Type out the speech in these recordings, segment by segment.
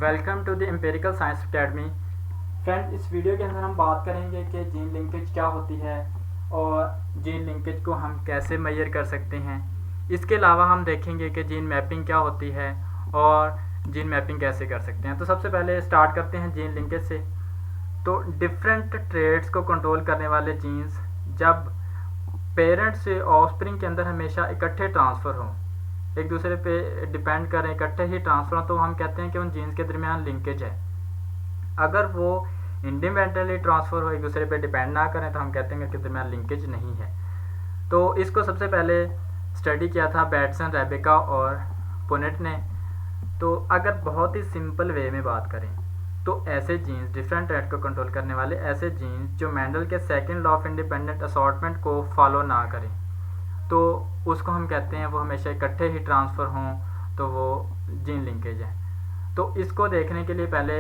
Welcome to the empirical science academy. Friend, इस video के अंदर हम बात करेंगे कि जीन लिंकेज क्या होती है और जीन लिंकेज को हम कैसे मेजर कर सकते हैं। इसके अलावा हम देखेंगे कि जीन मैपिंग क्या होती है और जीन मैपिंग कैसे कर सकते हैं। तो सबसे पहले स्टार्ट करते हैं जीन लिंकेज से। तो डिफरेंट ट्रेड्स को कंट्रोल करने वाले जीन्स जब पेरेंट से ऑफस्प्रिंग के अंदर हमेशा इकट्ठे ट्रांसफ़र हों, एक दूसरे पे डिपेंड करें, इकट्ठे ही ट्रांसफर हो, तो हम कहते हैं कि उन जीन्स के दरमियान लिंकेज है। अगर वो इंडिपेंडेंटली ट्रांसफर हो, एक दूसरे पे डिपेंड ना करें, तो हम कहते हैं कि इसके दरमियान लिंकेज नहीं है। तो इसको सबसे पहले स्टडी किया था बैटसन, रेबेका और पुनेट ने। तो अगर बहुत ही सिंपल वे में बात करें तो ऐसे जीन्स, डिफरेंट ट्रेड को कंट्रोल करने वाले ऐसे जीन्स जो मेंडल के second law of independent assortment को फॉलो ना करें, तो उसको हम कहते हैं वो हमेशा इकट्ठे ही ट्रांसफ़र हों, तो वो जीन लिंकेज है। तो इसको देखने के लिए पहले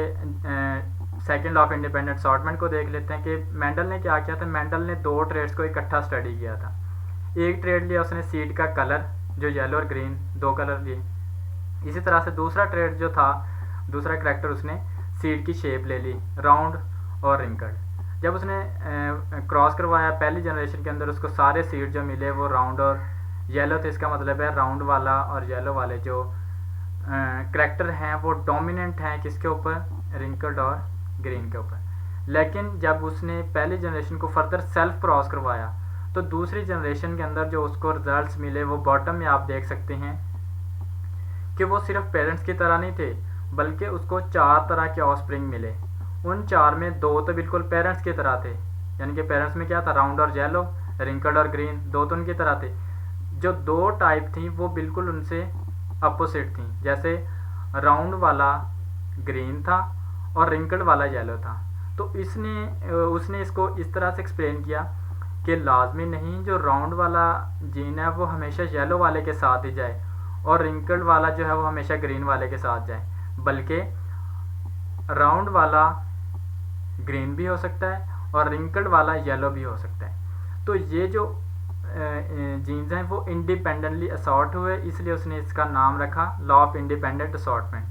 second law of independent assortment को देख लेते हैं कि मेंडल ने क्या किया था। मेंडल ने दो ट्रेड्स को इकट्ठा स्टडी किया था। एक ट्रेड लिया उसने सीड का कलर, जो येलो और ग्रीन दो कलर लिए। इसी तरह से दूसरा ट्रेड जो था, दूसरा करैक्टर, उसने सीड की शेप ले ली, राउंड और रिंकल्ड। जब उसने क्रॉस करवाया पहली जनरेशन के अंदर, उसको सारे सीड जो मिले वो राउंड और येलो थे। इसका मतलब है राउंड वाला और येलो वाले जो करैक्टर हैं वो डोमिनेंट हैं किसके ऊपर, रिंकल्ड और ग्रीन के ऊपर। लेकिन जब उसने पहली जनरेशन को फर्दर सेल्फ क्रॉस करवाया, तो दूसरी जनरेशन के अंदर जो उसको रिजल्ट्स मिले वो बॉटम में आप देख सकते हैं कि वो सिर्फ पेरेंट्स की तरह नहीं थे, बल्कि उसको चार तरह के ऑफस्प्रिंग मिले। उन चार में दो तो बिल्कुल पेरेंट्स की तरह थे, यानी कि पेरेंट्स में क्या था, राउंड और येलो, रिंकल्ड और ग्रीन, दो तो उनकी तरह थे। जो दो टाइप थी वो बिल्कुल उनसे अपोजिट थी। जैसे राउंड वाला ग्रीन था और रिंकल्ड वाला येलो था। तो उसने इसको इस तरह से एक्सप्लेन किया कि लाजमी नहीं जो राउंड वाला जीन है वो हमेशा येलो वाले के साथ ही जाए और रिंकल्ड वाला जो है वो हमेशा ग्रीन वाले के साथ जाए, बल्कि राउंड वाला ग्रीन भी हो सकता है और रिंकल्ड वाला येलो भी हो सकता है। तो ये जो जीन्स हैं वो इंडिपेंडेंटली असॉर्ट हुए, इसलिए उसने इसका नाम रखा लॉ ऑफ इंडिपेंडेंट असॉर्टमेंट।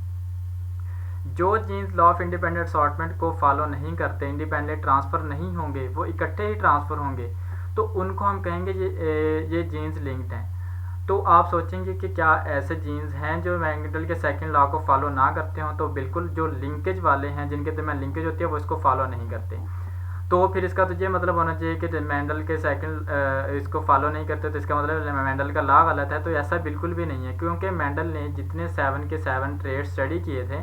जो genes law of independent assortment को फॉलो नहीं करते, इंडिपेंडेंट ट्रांसफ़र नहीं होंगे, वो इकट्ठे ही ट्रांसफ़र होंगे, तो उनको हम कहेंगे ये जीन्स लिंक्ड हैं। तो आप सोचेंगे कि क्या ऐसे जीन्स हैं जो मेंडल के सेकंड लॉ को फॉलो ना करते हों? तो बिल्कुल, जो लिंकेज वाले हैं, जिनके दरमियान लिंकेज होती है, वो इसको फॉलो नहीं करते। तो फिर इसका तो ये मतलब होना चाहिए कि मेंडल के सेकंड इसको फॉलो नहीं करते, तो इसका मतलब मेंडल का लॉ गलत है। तो ऐसा बिल्कुल भी नहीं है, क्योंकि मेंडल ने जितने 7 के 7 ट्रेड स्टडी किए थे,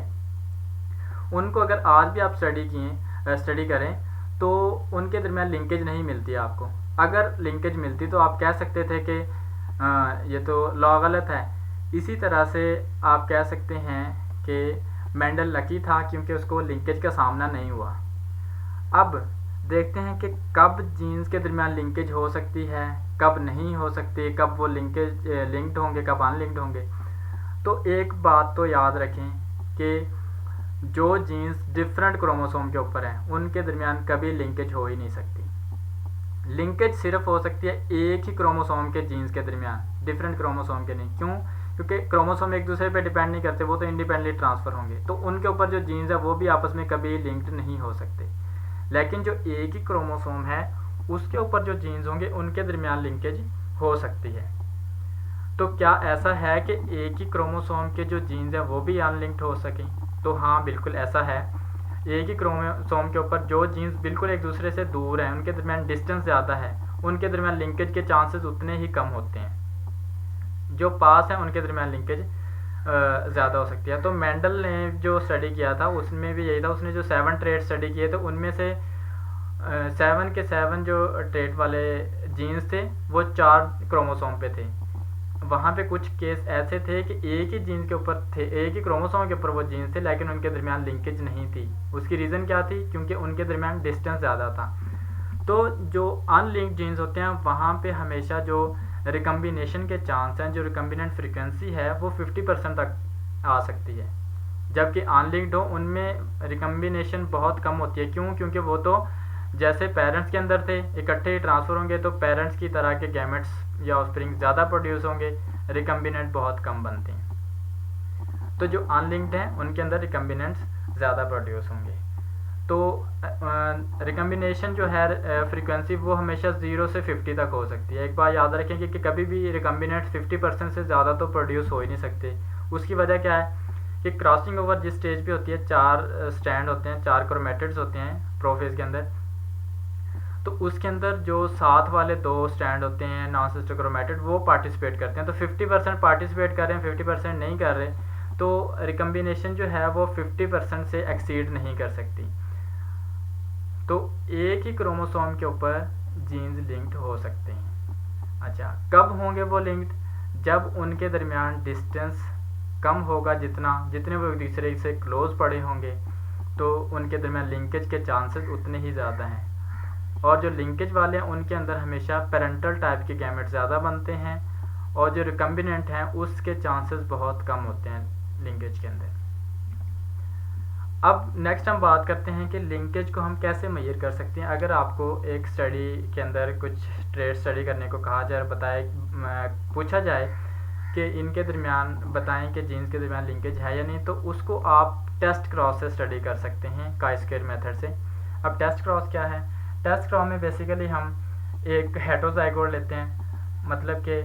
उनको अगर आज भी आप स्टडी करें तो उनके दरमियान लिंकेज नहीं मिलती आपको। अगर लिंकेज मिलती तो आप कह सकते थे कि ये तो लॉ गलत है। इसी तरह से आप कह सकते हैं कि मेंडल लकी था क्योंकि उसको लिंकेज का सामना नहीं हुआ। अब देखते हैं कि कब जीन्स के दरमियान लिंकेज हो सकती है, कब नहीं हो सकती, कब वो लिंकेज लिंक्ड होंगे, कब अनलिंक्ड होंगे। तो एक बात तो याद रखें कि जो जीन्स डिफरेंट क्रोमोसोम के ऊपर हैं उनके दरमियान कभी लिंकेज हो ही नहीं सकती। लिंकेज सिर्फ हो सकती है एक ही क्रोमोसोम के जीन्स के दरमियान, डिफरेंट क्रोमोसोम के नहीं। क्यों? क्योंकि क्रोमोसोम एक दूसरे पे डिपेंड नहीं करते, वो तो इंडिपेंडेंटली ट्रांसफ़र होंगे, तो उनके ऊपर जो जीन्स है वो भी आपस में कभी लिंक्ड नहीं हो सकते। लेकिन जो एक ही क्रोमोसोम है उसके ऊपर जो जीन्स होंगे उनके दरमियान लिंकेज हो सकती है। तो क्या ऐसा है कि एक ही क्रोमोसोम के जो जीन्स हैं वो भी अनलिंक्ड हो सकें? तो हाँ, बिल्कुल ऐसा है। एक ही क्रोमोसोम के ऊपर जो जीन्स बिल्कुल एक दूसरे से दूर हैं, उनके दरमियान डिस्टेंस ज़्यादा है, उनके दरमियान लिंकेज के चांसेस उतने ही कम होते हैं। जो पास हैं उनके दरमियान लिंकेज ज़्यादा हो सकती है। तो मेंडल ने जो स्टडी किया था उसमें भी यही था। उसने जो 7 ट्रेड स्टडी किए थे उनमें से 7 के 7 जो ट्रेड वाले जीन्स थे वो 4 क्रोमोसोम पे थे। वहाँ पे कुछ केस ऐसे थे कि एक ही जीन्स के ऊपर थे, एक ही क्रोमोसोम के ऊपर वो जीन्स थे, लेकिन उनके दरमियान लिंकेज नहीं थी। उसकी रीज़न क्या थी? क्योंकि उनके दरमियान डिस्टेंस ज़्यादा था। तो जो अनलिंक्ड जीन्स होते हैं वहाँ पे हमेशा जो रिकम्बिनेशन के चांस हैं, जो रिकम्बिनेंट फ्रीक्वेंसी है, वो 50% तक आ सकती है, जबकि अनलिंक्ड हो उनमें रिकम्बिनेशन बहुत कम होती है। क्यों? क्योंकि वो तो जैसे पेरेंट्स के अंदर थे, इकट्ठे ही ट्रांसफ़र होंगे, तो पेरेंट्स की तरह के गैमेट्स या ऑफस्प्रिंग ज़्यादा प्रोड्यूस होंगे, रिकम्बिनेंट बहुत कम बनते हैं। तो जो अनलिंक्ड हैं उनके अंदर रिकम्बिनेंट्स ज़्यादा प्रोड्यूस होंगे। तो रिकम्बिनेशन जो है फ्रीक्वेंसी वो हमेशा 0 से 50 तक हो सकती है। एक बात याद रखें कि कभी भी रिकम्बिनेंट्स 50% से ज़्यादा तो प्रोड्यूस हो ही नहीं सकते। उसकी वजह क्या है कि क्रॉसिंग ओवर जिस स्टेज पे होती है 4 स्टैंड होते हैं, 4 क्रोमेटिड्स होते हैं प्रोफेज के अंदर, तो उसके अंदर जो साथ वाले 2 स्टैंड होते हैं नॉन सिस्टर क्रोमेटिड वो पार्टिसिपेट करते हैं। तो 50% पार्टिसिपेट कर रहे हैं, 50% नहीं कर रहे, तो रिकम्बिनेशन जो है वो 50% से एक्सीड नहीं कर सकती। तो एक ही क्रोमोसोम के ऊपर जीन्स लिंक्ड हो सकते हैं। अच्छा, कब होंगे वो लिंक्ड? जब उनके दरमियान डिस्टेंस कम होगा, जितने वो एक दूसरे से क्लोज पड़े होंगे तो उनके दरमियान लिंकेज के चांसेस उतने ही ज़्यादा हैं। और जो लिंकेज वाले हैं उनके अंदर हमेशा पेरेंटल टाइप के गैमेट ज़्यादा बनते हैं, और जो रिकम्बिनेंट हैं उसके चांसेस बहुत कम होते हैं लिंकेज के अंदर। अब नेक्स्ट हम बात करते हैं कि लिंकेज को हम कैसे मेजर कर सकते हैं। अगर आपको एक स्टडी के अंदर कुछ ट्रेड स्टडी करने को कहा जाए, पूछा जाए कि इनके दरमियान बताएं कि जीन्स के दरमियान लिंकेज है या नहीं, तो उसको आप टेस्ट क्रॉस से स्टडी कर सकते हैं, काई स्क्वायर मेथड से। अब टेस्ट क्रॉस क्या है? टेस्ट क्रॉस में बेसिकली हम एक हेटेरोजाइगोट लेते हैं, मतलब कि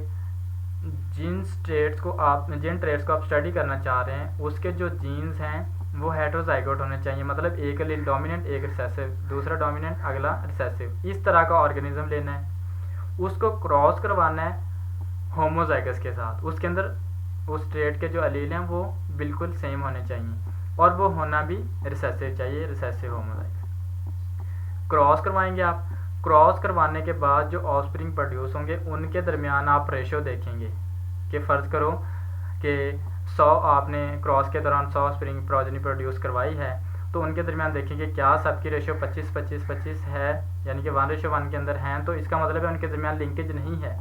जिन ट्रेड्स को आप स्टडी करना चाह रहे हैं उसके जो जीन्स हैं वो हेटेरोजाइगोट होने चाहिए, मतलब एक एलील डोमिनेंट, एक रिसेसिव, दूसरा डोमिनेंट, अगला रिसेसिव। इस तरह का ऑर्गेनिज्म लेना है, उसको क्रॉस करवाना है होमोजाइगस के साथ। उसके अंदर उस ट्रेड के जो एलील हैं वो बिल्कुल सेम होने चाहिए, और वो होना भी रिसेसिव चाहिए, रिसेसिव होमोजाइगस। क्रॉस करवाएंगे आप। क्रॉस करवाने के बाद जो ऑफस्प्रिंग प्रोड्यूस होंगे उनके दरमियान आप रेशो देखेंगे कि फ़र्ज़ करो कि 100 आपने क्रॉस के दौरान 100 स्प्रिंग प्रोजेनी प्रोड्यूस करवाई है, तो उनके दरमियान देखेंगे क्या सबकी रेशो 25-25-25 है, यानी कि 1:1 के अंदर हैं, तो इसका मतलब है उनके दरमियान लिंकेज नहीं है।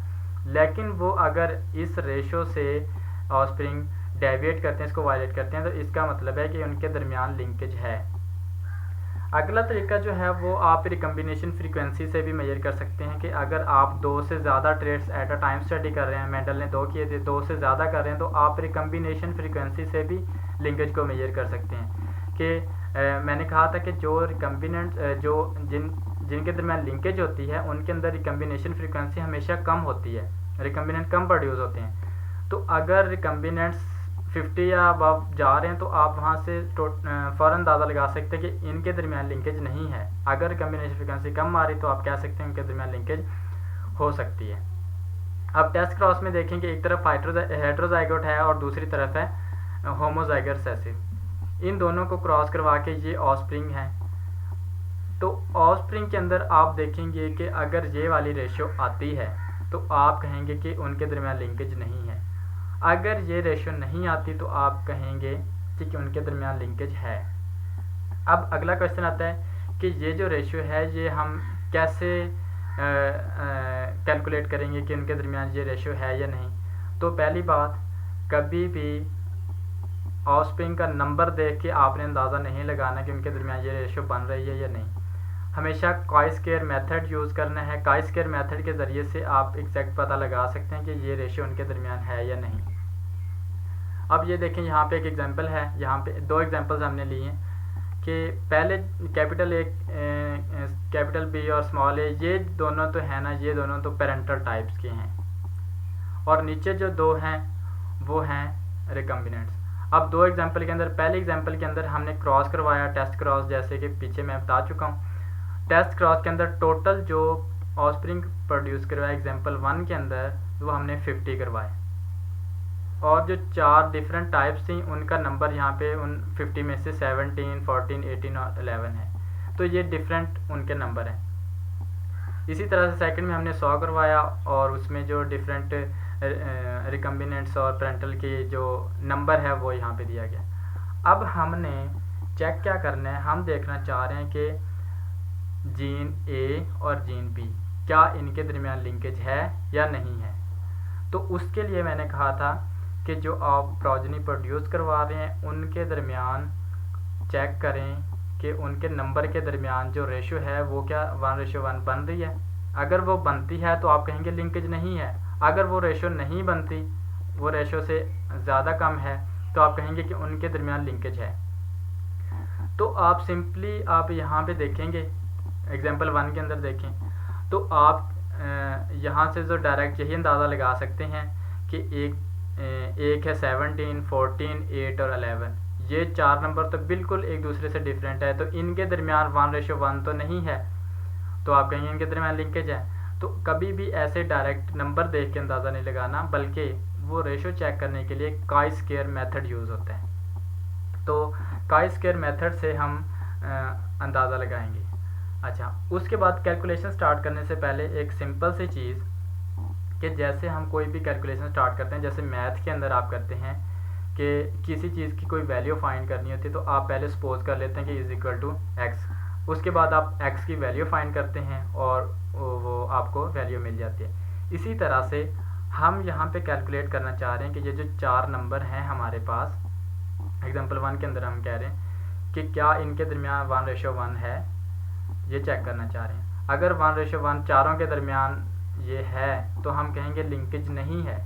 लेकिन वो अगर इस रेशो से ऑफस्प्रिंग डेविएट करते हैं, इसको वायलेट करते हैं, तो इसका मतलब है कि उनके दरमियान लिंकेज है। अगला तरीका जो है वो आप रिकम्बिनेशन फ्रीक्वेंसी से भी मेजर कर सकते हैं कि अगर आप 2 से ज़्यादा traits at a time study कर रहे हैं, मेंडल ने 2 किए थे, 2 से ज़्यादा कर रहे हैं, तो आप रिकम्बिनेशन फ्रीक्वेंसी से भी लिंकेज को मेजर कर सकते हैं। कि मैंने कहा था कि जो रिकम्बिनेंट जिनके दरमियान लिंकेज होती है उनके अंदर रिकम्बिनेशन फ्रीक्वेंसी हमेशा कम होती है, रिकम्बिनेंट कम प्रोड्यूस होते हैं। तो अगर रिकम्बिनेंट्स 50 या अबव जा रहे हैं तो आप वहाँ से फ़ौरन अंदाज़ा लगा सकते हैं कि इनके दरमियान लिंकेज नहीं है। अगर रिकम्बिनेशन फ्रीक्वेंसी कम आ रही तो आप कह सकते हैं इनके दरमियान लिंकेज हो सकती है। अब टेस्ट क्रॉस में देखें कि एक तरफ हेटेरोजाइगोट है और दूसरी तरफ है होमोजाइगस रिसेसिव। इन दोनों को क्रॉस करवा के ये ऑफस्प्रिंग है। तो ऑफस्प्रिंग के अंदर आप देखेंगे कि अगर ये वाली रेशियो आती है तो आप कहेंगे कि उनके दरमियान लिंकेज नहीं है। अगर ये रेशियो नहीं आती तो आप कहेंगे कि उनके दरमियान लिंकेज है। अब अगला क्वेश्चन आता है कि ये जो रेशियो है ये हम कैसे कैलकुलेट करेंगे कि उनके दरमियान ये रेशियो है या नहीं। तो पहली बात, कभी भी ऑफस्प्रिंग का नंबर देख के आपने अंदाज़ा नहीं लगाना कि उनके दरमियान ये रेशियो बन रही है या नहीं। हमेशा काई स्क्वायर मेथड यूज़ करना है। काई स्क्वायर मेथड के ज़रिए से आप एग्जैक्ट पता लगा सकते हैं कि ये रेशियो उनके दरमियान है या नहीं। अब ये देखें, यहाँ पे एक एग्जांपल है, यहाँ पे 2 एग्जांपल्स हमने लिए हैं कि पहले कैपिटल ए, कैपिटल बी और स्मॉल ए, ये दोनों तो है ना, ये दोनों तो पेरेंटल टाइप्स के हैं, और नीचे जो 2 हैं वो हैं रिकम्बिनेंट्स। अब 2 एग्जांपल के अंदर, पहले एग्जांपल के अंदर हमने क्रॉस करवाया, टेस्ट क्रॉस, जैसे कि पीछे मैं बता चुका हूँ। टेस्ट क्रॉस के अंदर टोटल जो ऑफस्प्रिंग प्रोड्यूस करवाया एग्जांपल 1 के अंदर वो हमने 50 करवाए, और जो 4 डिफरेंट टाइप्स थी उनका नंबर यहाँ पे उन 50 में से 17, 14, 18 और 11 है। तो ये डिफरेंट उनके नंबर हैं। इसी तरह से सेकंड में हमने 100 करवाया और उसमें जो डिफरेंट रिकम्बिनेंट्स और पेरेंटल के जो नंबर है वो यहाँ पे दिया गया। अब हमने चेक क्या करना है, हम देखना चाह रहे हैं कि जीन ए और जीन बी क्या इनके दरमियान लिंकेज है या नहीं है। तो उसके लिए मैंने कहा था कि जो आप प्रोजेनी प्रोड्यूस करवा रहे हैं उनके दरमियान चेक करें कि उनके नंबर के दरमियान जो रेशियो है वो क्या 1:1 बन रही है। अगर वो बनती है तो आप कहेंगे लिंकेज नहीं है। अगर वो रेशियो नहीं बनती, वो रेशियो से ज़्यादा कम है, तो आप कहेंगे कि उनके दरमियान लिंकेज है। तो आप सिंपली आप यहाँ पे देखेंगे एग्जांपल 1 के अंदर देखें तो आप यहाँ से जो डायरेक्ट यही अंदाज़ा लगा सकते हैं कि एक है 17, 14, 8 और 11, ये 4 नंबर तो बिल्कुल एक दूसरे से डिफरेंट है, तो इनके दरमियान 1:1 तो नहीं है, तो आप कहेंगे इनके दरमियान लिंकेज है। तो कभी भी ऐसे डायरेक्ट नंबर देख के अंदाज़ा नहीं लगाना, बल्कि वो रेशो चेक करने के लिए काई स्क्वायर मेथड यूज़ होता है। तो काई स्क्वायर मेथड से हम अंदाज़ा लगाएंगे। अच्छा, उसके बाद कैलकुलेशन स्टार्ट करने से पहले एक सिंपल सी चीज़ कि जैसे हम कोई भी कैलकुलेशन स्टार्ट करते हैं, जैसे मैथ के अंदर आप करते हैं कि किसी चीज़ की कोई वैल्यू फाइंड करनी होती है, तो आप पहले सपोज कर लेते हैं कि इज़ इक्वल टू एक्स, उसके बाद आप x की वैल्यू फाइंड करते हैं और वो आपको वैल्यू मिल जाती है। इसी तरह से हम यहाँ पे कैलकुलेट करना चाह रहे हैं कि ये जो 4 नंबर हैं हमारे पास, एग्जांपल 1 के अंदर हम कह रहे हैं कि क्या इनके दरमियान 1:1 है, ये चेक करना चाह रहे हैं। अगर 1:1 चारों के दरमियान ये है तो हम कहेंगे लिंकेज नहीं है।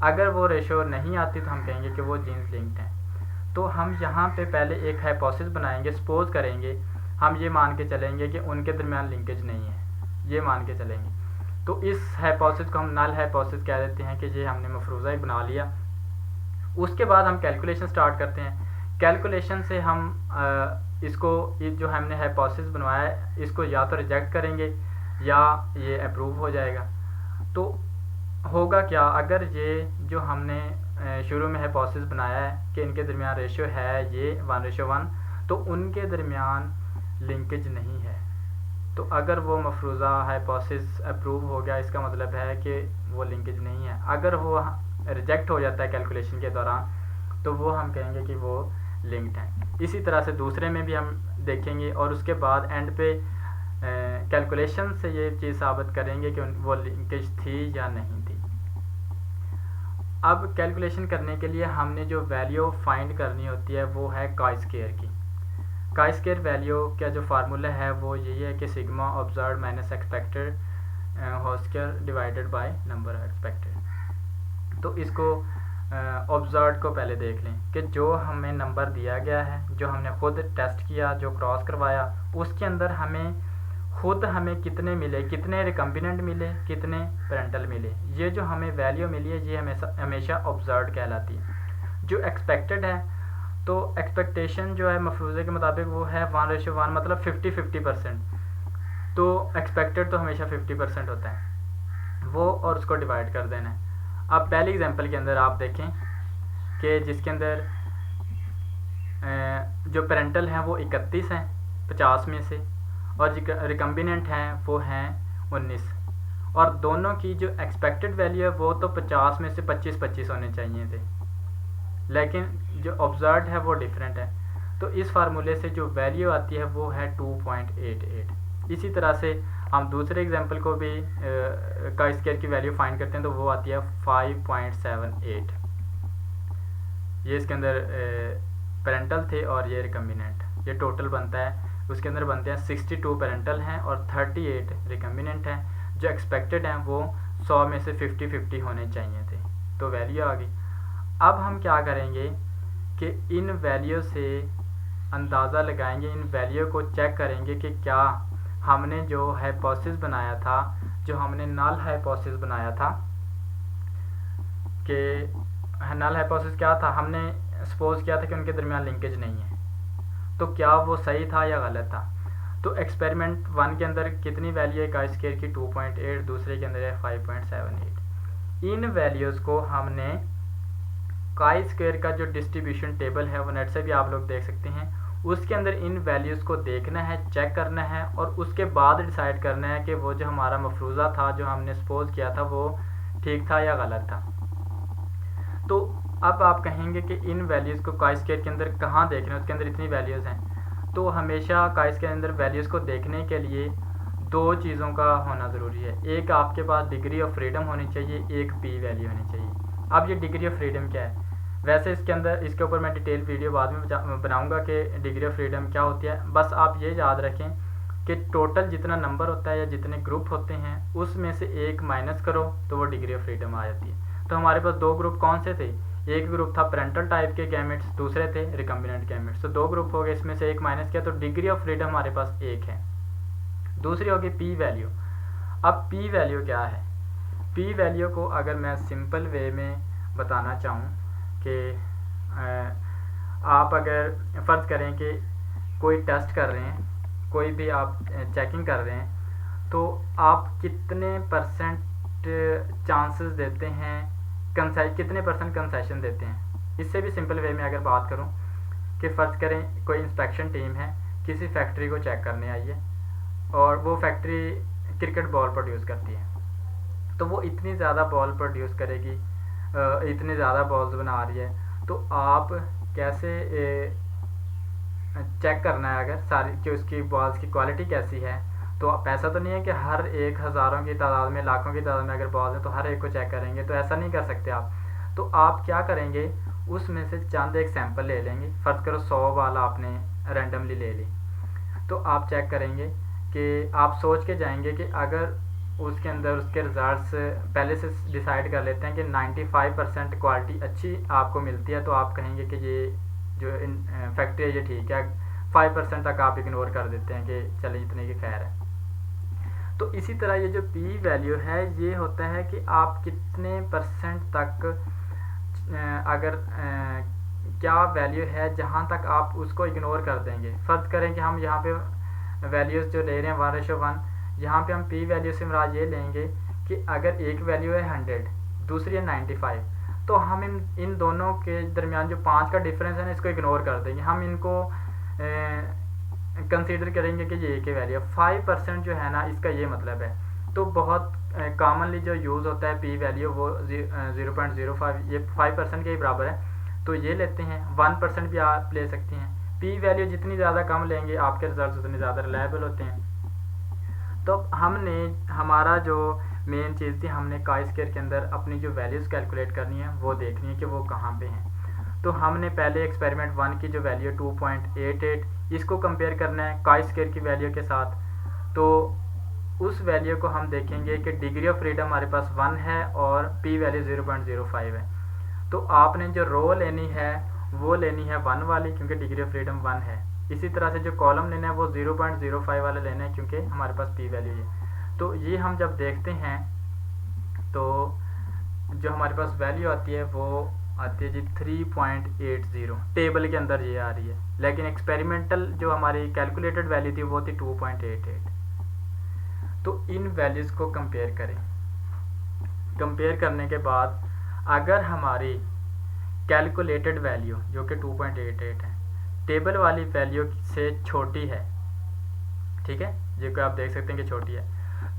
अगर वो रेशो नहीं आती तो हम कहेंगे कि वो जीन्स लिंक्ड हैं। तो हम यहाँ पे पहले एक हाइपोथेसिस बनाएंगे, सपोज करेंगे, हम ये मान के चलेंगे कि उनके दरमियान लिंकेज नहीं है, ये मान के चलेंगे। तो इस हाइपोथेसिस को हम नल हाइपोथेसिस कह देते हैं कि ये हमने मफरूज़ा ही बना लिया। उसके बाद हम कैलकुलेशन स्टार्ट करते हैं। कैलकुलेशन से हम इसको जो हमने हाइपोथेसिस बनवाया है इसको या तो रिजेक्ट करेंगे या ये अप्रूव हो जाएगा। तो होगा क्या, अगर ये जो हमने शुरू में हाइपोथेसिस बनाया है कि इनके दरमियान रेशियो है ये 1:1, तो उनके दरमियान लिंकेज नहीं है। तो अगर वो मफरूज़ा हाइपोथेसिस अप्रूव हो गया, इसका मतलब है कि वो लिंकेज नहीं है। अगर वो रिजेक्ट हो जाता है कैलकुलेशन के दौरान, तो वो हम कहेंगे कि वो लिंक्ड है। इसी तरह से दूसरे में भी हम देखेंगे और उसके बाद एंड पे कैलकुलेशन से ये चीज़ साबित करेंगे कि वो लिंकेज थी या नहीं थी। अब कैलकुलेशन करने के लिए हमने जो वैल्यू फाइंड करनी होती है वो है काई स्क्वायर की। काई स्क्वायर वैल्यू का जो फार्मूला है वो यही है कि sigma observed minus expected whole square divided by number expected. तो इसको ऑब्जर्व्ड को पहले देख लें कि जो हमें नंबर दिया गया है, जो हमने खुद टेस्ट किया, जो क्रॉस करवाया, उसके अंदर हमें कितने मिले, कितने रिकम्बिनेंट मिले, कितने पेरेंटल मिले। ये जो हमें वैल्यू मिली है ये हमेशा ऑब्जर्व्ड कहलाती है। जो एक्सपेक्टेड है, तो एक्सपेक्टेशन जो है मफरूज़े के मुताबिक वो है 1:1, मतलब 50-50%। तो एक्सपेक्टेड तो हमेशा 50% होता है वो, और उसको डिवाइड कर देना है। अब पहले एग्जांपल के अंदर आप देखें कि जिसके अंदर जो पेरेंटल हैं वो 31 हैं 50 में से, और रिकम्बिनेंट हैं वो हैं 19, और दोनों की जो एक्सपेक्टेड वैल्यू है वो तो 50 में से 25-25 होने चाहिए थे, लेकिन जो ऑब्जर्व्ड है वो डिफरेंट है। तो इस फार्मूले से जो वैल्यू आती है वो है 2.88। इसी तरह से हम दूसरे एग्जांपल को भी काई स्क्वायर की वैल्यू फाइंड करते हैं, तो वो आती है 5.78। ये इसके अंदर पेरेंटल थे और ये रिकम्बिनेंट, ये टोटल बनता है, उसके अंदर बनते हैं 62 पेरेंटल हैं और 38 रिकम्बिनेंट हैं। जो एक्सपेक्टेड हैं वो 100 में से 50-50 होने चाहिए थे, तो वैल्यू आ गई। अब हम क्या करेंगे कि इन वैल्यू से अंदाज़ा लगाएंगे, इन वैल्यू को चेक करेंगे कि क्या हमने जो हाइपोथेसिस बनाया था, जो हमने नल हाइपोथेसिस बनाया था, कि नल हाइपोथेसिस क्या था, हमने सपोज किया था कि उनके दरमियान लिंकेज नहीं है, तो क्या वो सही था या गलत था। तो एक्सपेरिमेंट 1 के अंदर कितनी वैल्यू है काई स्क्वायर की, 2.8, दूसरे के अंदर है 5.78। इन वैल्यूज़ को हमने काई स्क्वायर का जो डिस्ट्रीब्यूशन टेबल है वो नेट से भी आप लोग देख सकते हैं, उसके अंदर इन वैल्यूज़ को देखना है, चेक करना है, और उसके बाद डिसाइड करना है कि वो जो हमारा मफरूज़ा था, जो हमने सपोज किया था, वो ठीक था या गलत था। तो अब आप कहेंगे कि इन वैल्यूज़ को काई स्क्वायर के अंदर कहाँ देखना है, उसके अंदर इतनी वैल्यूज़ हैं। तो हमेशा काई स्क्वायर के अंदर वैल्यूज़ को देखने के लिए 2 चीज़ों का होना ज़रूरी है। एक आपके पास डिग्री ऑफ फ्रीडम होनी चाहिए, एक पी वैल्यू होनी चाहिए। अब ये डिग्री ऑफ फ्रीडम क्या है, वैसे इसके ऊपर मैं डिटेल वीडियो बाद में बनाऊंगा कि डिग्री ऑफ फ्रीडम क्या होती है। बस आप ये याद रखें कि टोटल जितना नंबर होता है या जितने ग्रुप होते हैं उसमें से एक माइनस करो तो वो डिग्री ऑफ फ्रीडम आ जाती है। तो हमारे पास 2 ग्रुप कौन से थे, एक ग्रुप था पेरेंटल टाइप के गैमेट्स, दूसरे थे रिकम्बिनेंट गैमेट्स। तो 2 ग्रुप हो गए, इसमें से एक माइनस किया तो डिग्री ऑफ फ्रीडम हमारे पास 1 है। दूसरी होगी पी वैल्यू। अब पी वैल्यू क्या है? पी वैल्यू को अगर मैं सिंपल वे में बताना चाहूँ कि आप अगर फ़र्ज़ करें कि कोई टेस्ट कर रहे हैं, कोई भी आप चेकिंग कर रहे हैं, तो आप कितने परसेंट चांसेस देते हैं, कितने परसेंट कंसेशन देते हैं। इससे भी सिंपल वे में अगर बात करूं कि फ़र्ज़ करें कोई इंस्पेक्शन टीम है, किसी फैक्ट्री को चेक करने आई है और वो फैक्ट्री क्रिकेट बॉल प्रोड्यूस करती है, तो वो इतनी ज़्यादा बॉल प्रोड्यूस करेगी, इतनी ज़्यादा बॉल्स बना रही है, तो आप कैसे चेक करना है अगर सारी कि उसकी बॉल्स की क्वालिटी कैसी है। तो ऐसा तो नहीं है कि हर एक हज़ारों की तादाद में, लाखों की तादाद में अगर बॉल्स हैं तो हर एक को चेक करेंगे, तो ऐसा नहीं कर सकते आप। तो आप क्या करेंगे, उसमें से चंद एक सैंपल ले लेंगे। फ़र्ज़ करो 100 बॉल आपने रैंडमली ले ली, तो आप चेक करेंगे कि आप सोच के जाएंगे कि अगर उसके अंदर उसके रिज़ल्ट्स पहले से डिसाइड कर लेते हैं कि 95% क्वालिटी अच्छी आपको मिलती है, तो आप कहेंगे कि ये जो फैक्ट्री है ये ठीक है। 5% तक आप इग्नोर कर देते हैं कि चलिए इतने की खैर है। तो इसी तरह ये जो पी वैल्यू है ये होता है कि आप कितने परसेंट तक अगर क्या वैल्यू है जहाँ तक आप उसको इग्नोर कर देंगे। फ़र्ज़ करें कि हम यहाँ पे वैल्यूज़ जो ले रहे हैं 1:1, यहाँ पे हम पी वैल्यू से मुराद ये लेंगे कि अगर एक वैल्यू है 100, दूसरी है 95, तो हम इन दोनों के दरमियान जो 5 का डिफरेंस है ना, इसको इग्नोर कर देंगे। हम इनको कंसीडर करेंगे कि ये एक ही वैल्यू है। 5% जो है ना, इसका ये मतलब है। तो बहुत कॉमनली जो यूज़ होता है पी वैल्यू वो 0.05, ये 5% के ही बराबर है, तो ये लेते हैं। 1% भी आप ले सकते हैं। पी वैल्यू जितनी ज़्यादा कम लेंगे आपके रिजल्ट उतने ज़्यादा रिलायबल होते हैं। तो हमने हमारा जो मेन चीज़ थी, हमने काई स्क्वायर के अंदर अपनी जो वैल्यूज़ कैलकुलेट करनी है वो देखनी है कि वो कहाँ पे हैं। तो हमने पहले एक्सपेरिमेंट 1 की जो वैल्यू 2.88, इसको कंपेयर करना है काई स्क्वायर की वैल्यू के साथ। तो उस वैल्यू को हम देखेंगे कि डिग्री ऑफ फ्रीडम हमारे पास 1 है और पी वैल्यू 0.05 है। तो आपने जो रो लेनी है वो लेनी है 1 वाली, क्योंकि डिग्री ऑफ फ्रीडम 1 है। इसी तरह से जो कॉलम लेना है वो 0.05 वाला लेना है, क्योंकि हमारे पास पी वैल्यू है। तो ये हम जब देखते हैं तो जो हमारे पास वैल्यू आती है वो आती है जी 3.80, टेबल के अंदर ये आ रही है, लेकिन एक्सपेरिमेंटल जो हमारी कैलकुलेटेड वैल्यू थी वो थी 2.88। तो इन वैल्यूज़ को कंपेयर करें। कंपेयर करने के बाद अगर हमारी कैलकुलेटेड वैल्यू जो कि 2.88 है टेबल वाली वैल्यू से छोटी है, ठीक है, जो कि आप देख सकते हैं कि छोटी है,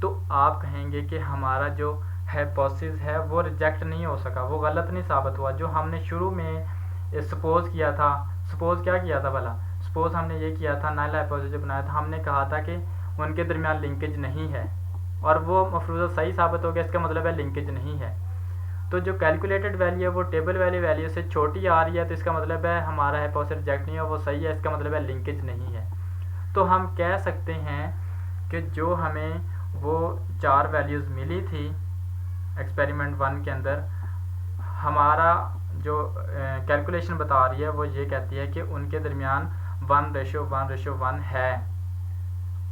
तो आप कहेंगे कि हमारा जो हाइपोथेसिस है वो रिजेक्ट नहीं हो सका, वो गलत नहीं साबित हुआ। जो हमने शुरू में सपोज किया था, सपोज क्या किया था भला, सपोज हमने ये किया था, नल हाइपोथेसिस जो बनाया था, हमने कहा था कि उनके दरमियान लिंकेज नहीं है, और वो मफरूज़ा सही साबित हो गया। इसका मतलब है लिंकेज नहीं है। तो जो कैलकुलेटेड वैल्यू है वो टेबल वाली वैल्यू से छोटी आ रही है, तो इसका मतलब है हमारा हाइपोथेसिस रिजेक्ट नहीं है, वो सही है। इसका मतलब है लिंकेज नहीं है। तो हम कह सकते हैं कि जो हमें वो 4 वैल्यूज़ मिली थी एक्सपेरिमेंट 1 के अंदर, हमारा जो कैलकुलेशन बता रही है वो ये कहती है कि उनके दरमियान 1:1:1 है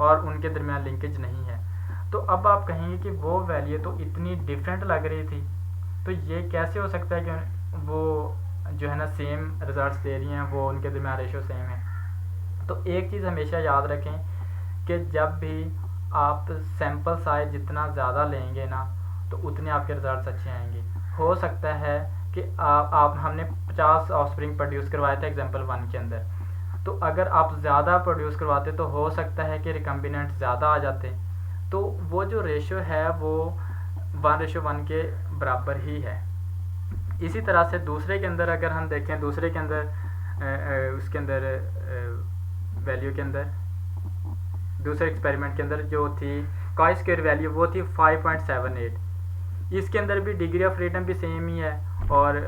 और उनके दरमियान लिंकेज नहीं है। तो अब आप कहेंगे कि वो वैल्यू तो इतनी डिफरेंट लग रही थी, तो ये कैसे हो सकता है कि वो जो है ना सेम रिजल्ट्स दे रही हैं, वो उनके दरमियान रेशो सेम है। तो एक चीज़ हमेशा याद रखें कि जब भी आप सैंपल साइज जितना ज़्यादा लेंगे ना, तो उतने आपके रिजल्ट्स अच्छे आएंगे। हो सकता है कि हमने 50 ऑफस्प्रिंग प्रोड्यूस करवाए थे एग्जाम्पल 1 के अंदर, तो अगर आप ज़्यादा प्रोड्यूस करवाते तो हो सकता है कि रिकम्बिनेंट ज़्यादा आ जाते, तो वो जो रेशो है वो 1:1 के बराबर ही है। इसी तरह से दूसरे के अंदर अगर हम देखें, दूसरे के अंदर उसके अंदर वैल्यू के अंदर दूसरे एक्सपेरिमेंट के अंदर जो थी काई स्क्वायर वैल्यू वो थी 5.78। इसके अंदर भी डिग्री ऑफ फ्रीडम भी सेम ही है और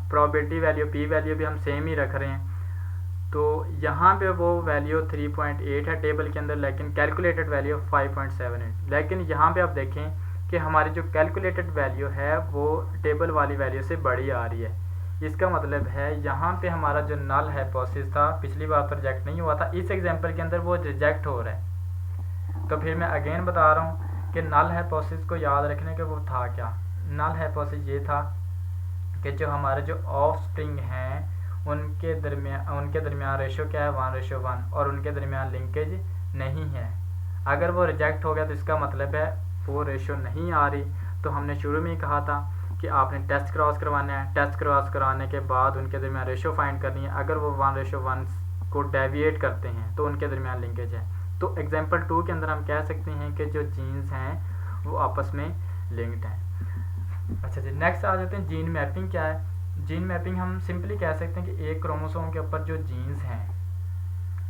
प्रोबेबिलिटी वैल्यू पी वैल्यू भी हम सेम ही रख रहे हैं। तो यहाँ पे वो वैल्यू 3.8 है टेबल के अंदर, लेकिन कैलकुलेटेड वैल्यू 5.78। लेकिन यहाँ पे आप देखें कि हमारी जो कैलकुलेटेड वैल्यू है वो टेबल वाली वैल्यू से बड़ी आ रही है। इसका मतलब है यहाँ पे हमारा जो नल हाइपोथेसिस था पिछली बार तो रिजेक्ट नहीं हुआ था, इस एग्जांपल के अंदर वो रिजेक्ट हो रहा है। तो फिर मैं अगेन बता रहा हूँ कि नल हाइपोथेसिस को याद रखने के वो था क्या। नल हाइपोथेसिस ये था कि जो हमारे जो ऑफ स्प्रिंग हैं उनके दरमियान रेशो क्या है 1:1 और उनके दरमियान लिंकेज नहीं है। अगर वो रिजेक्ट हो गया तो इसका मतलब है वो रेशो नहीं आ रही। तो हमने शुरू में ही कहा था कि आपने टेस्ट क्रॉस करवाना है, टेस्ट क्रॉस कराने के बाद उनके दरमियान रेशो फाइंड करनी है। अगर वो 1:1 को डेविएट करते हैं तो उनके दरमियान लिंकेज है। तो एग्जाम्पल 2 के अंदर हम कह सकते हैं कि जो जीन्स हैं वो आपस में लिंक्ड हैं। अच्छा जी, नेक्स्ट आ जाते हैं जीन मैपिंग क्या है। जीन मैपिंग हम सिंपली कह सकते हैं कि एक क्रोमोसोम के ऊपर जो जीन्स हैं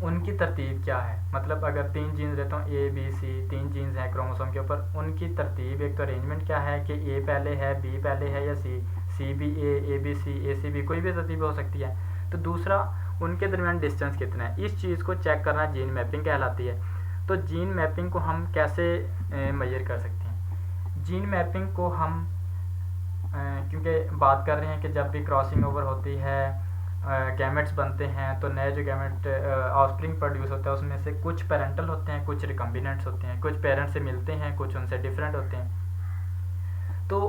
उनकी तरतीब क्या है। मतलब अगर 3 जीन्स देता हूँ A B C, 3 जीन्स हैं क्रोमोसोम के ऊपर, उनकी तरतीब एक तो अरेंजमेंट क्या है कि A पहले है, B पहले है या C B A B C A C B, कोई भी तरतीब हो सकती है। तो दूसरा उनके दरमियान डिस्टेंस कितना है, इस चीज़ को चेक करना जीन मैपिंग कहलाती है। तो जीन मैपिंग को हम कैसे मेजर कर सकते हैं। जीन मैपिंग को हम क्योंकि बात कर रहे हैं कि जब भी क्रॉसिंग ओवर होती है, गैमेट्स बनते हैं, तो नए जो गैमेट ऑफस्प्रिंग प्रोड्यूस होता है उसमें से कुछ पेरेंटल होते हैं, कुछ रिकम्बिनेंट्स होते हैं, कुछ पेरेंट्स से मिलते हैं, कुछ उनसे डिफरेंट होते हैं। तो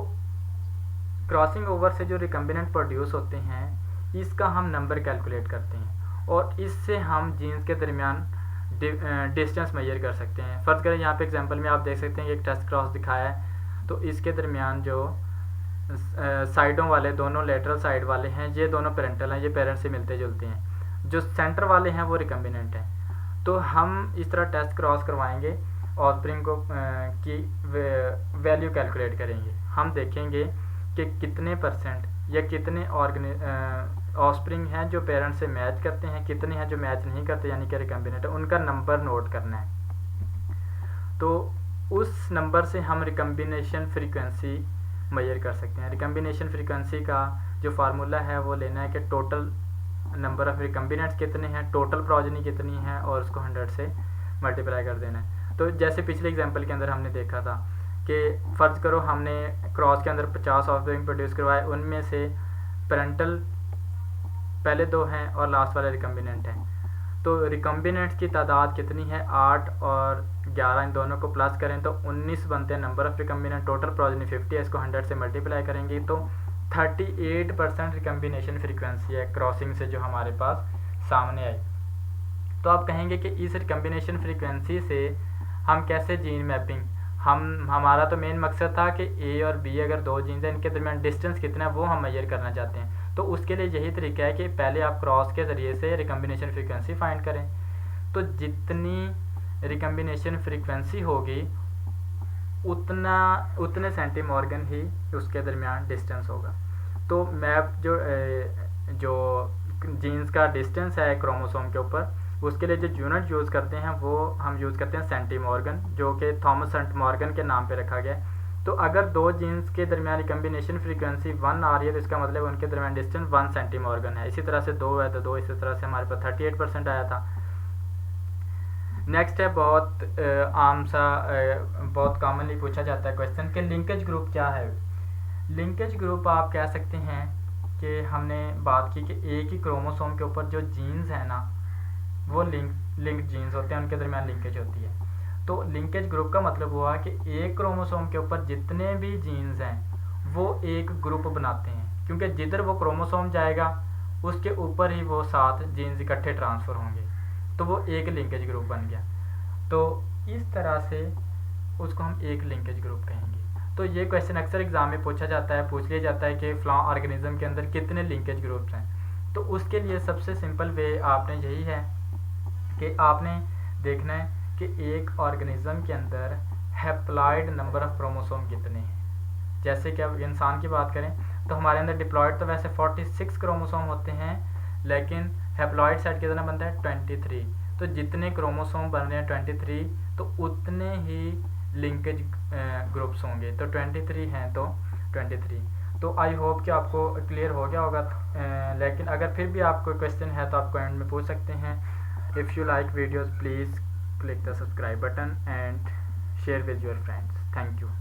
क्रॉसिंग ओवर से जो रिकम्बिनेंट प्रोड्यूस होते हैं इसका हम नंबर कैलकुलेट करते हैं और इससे हम जीन्स के दरमियान डिस्टेंस मेजर कर सकते हैं। फ़र्ज़ करें यहाँ पे एग्जांपल में आप देख सकते हैं कि एक टेस्ट क्रॉस दिखाया है, तो इसके दरमियान जो साइडों वाले दोनों लेटरल साइड वाले हैं ये दोनों पेरेंटल हैं, ये पेरेंट्स से मिलते जुलते हैं। जो सेंटर वाले हैं वो रिकम्बिनेंट हैं। तो हम इस तरह टेस्ट क्रॉस करवाएंगे, ऑफस्प्रिंग को की वैल्यू कैलकुलेट करेंगे। हम देखेंगे कि कितने परसेंट या कितने ऑफस्प्रिंग हैं जो पेरेंट्स से मैच करते हैं, कितने हैं जो मैच नहीं करते यानी कि रिकम्बिनेंट है, उनका नंबर नोट करना है। तो उस नंबर से हम रिकम्बिनेशन फ्रीक्वेंसी मेजर कर सकते हैं। रिकम्बिनेशन फ्रीक्वेंसी का जो फार्मूला है वो लेना है कि टोटल नंबर ऑफ रिकम्बिनेंट्स कितने हैं, टोटल प्रोजेनी कितनी है और उसको 100 से मल्टीप्लाई कर देना है। तो जैसे पिछले एग्जांपल के अंदर हमने देखा था कि फ़र्ज़ करो हमने क्रॉस के अंदर 50 ऑफस्प्रिंग प्रोड्यूस करवाए, उनमें से पेरेंटल पहले 2 हैं और लास्ट वाले रिकम्बिनेंट हैं। तो रिकम्बिनेंट्स की तादाद कितनी है, 8 और 11, इन दोनों को प्लस करें तो 19 बनते हैं number of recombinant. Total progeny 50 है, इसको 100 से मल्टीप्लाई करेंगे तो 38% रिकम्बिनेशन फ्रीक्वेंसी है क्रॉसिंग से जो हमारे पास सामने आई। तो आप कहेंगे कि इस रिकम्बिनेशन फ्रीक्वेंसी से हम कैसे जीन मैपिंग, हमारा तो मेन मकसद था कि A और B अगर 2 जीन्स हैं इनके दरमियान डिस्टेंस कितना है वो हम मेजर करना चाहते हैं। तो उसके लिए यही तरीका है कि पहले आप क्रॉस के ज़रिए से रिकम्बिनेशन फ्रीक्वेंसी फाइंड करें। तो जितनी रिकम्बिनेशन फ्रीक्वेंसी होगी उतने सेंटीमॉर्गन ही उसके दरमियान डिस्टेंस होगा। तो मैप जो जीन्स का डिस्टेंस है क्रोमोसोम के ऊपर, उसके लिए जो यूनिट यूज़ करते हैं वो हम यूज़ करते हैं सेंटीमॉर्गन, जो कि थॉमस सेंटीमॉर्गन के नाम पे रखा गया है। तो अगर 2 जीन्स के दरमियान रिकम्बिनेशन फ्रीक्वेंसी 1 आ रही है तो इसका मतलब उनके दरमियान डिस्टेंस 1 सेंटीमॉर्गन है। इसी तरह से 2 है तो 2, इसी तरह से हमारे पास 38% आया था। नेक्स्ट है बहुत आम सा बहुत कॉमनली पूछा जाता है क्वेश्चन कि लिंकेज ग्रुप क्या है। लिंकेज ग्रुप आप कह सकते हैं कि हमने बात की कि एक ही क्रोमोसोम के ऊपर जो जीन्स हैं ना वो लिंक्ड जीन्स होते हैं, उनके दरमियान लिंकेज होती है। तो लिंकेज ग्रुप का मतलब हुआ कि एक क्रोमोसोम के ऊपर जितने भी जीन्स हैं वो एक ग्रुप बनाते हैं, क्योंकि जिधर वो क्रोमोसोम जाएगा उसके ऊपर ही वो 7 जीन्स इकट्ठे ट्रांसफ़र होंगे, तो वो एक लिंकेज ग्रुप बन गया। तो इस तरह से उसको हम एक लिंकेज ग्रुप कहेंगे। तो ये क्वेश्चन अक्सर एग्जाम में पूछ लिया जाता है कि फ़लाँ ऑर्गेनिज्म के अंदर कितने लिंकेज ग्रुप्स हैं। तो उसके लिए सबसे सिंपल वे आपने यही है कि आपने देखना है कि एक ऑर्गेनिज्म के अंदर हैप्लॉइड नंबर ऑफ क्रोमोसोम कितने हैं। जैसे कि अब इंसान की बात करें तो हमारे अंदर डिप्लॉइड तो वैसे 46 क्रोमोसोम होते हैं, लेकिन हैप्लॉइड साइड कितना बनता है 23। तो जितने क्रोमोसोम बन रहे हैं 23, तो उतने ही लिंकेज ग्रुप्स होंगे। तो 23 हैं तो 23। तो आई होप कि आपको क्लियर हो गया होगा। लेकिन अगर फिर भी आपको क्वेश्चन है तो आप कमेंट में पूछ सकते हैं। If you like videos please click the subscribe button and share with your friends. Thank you.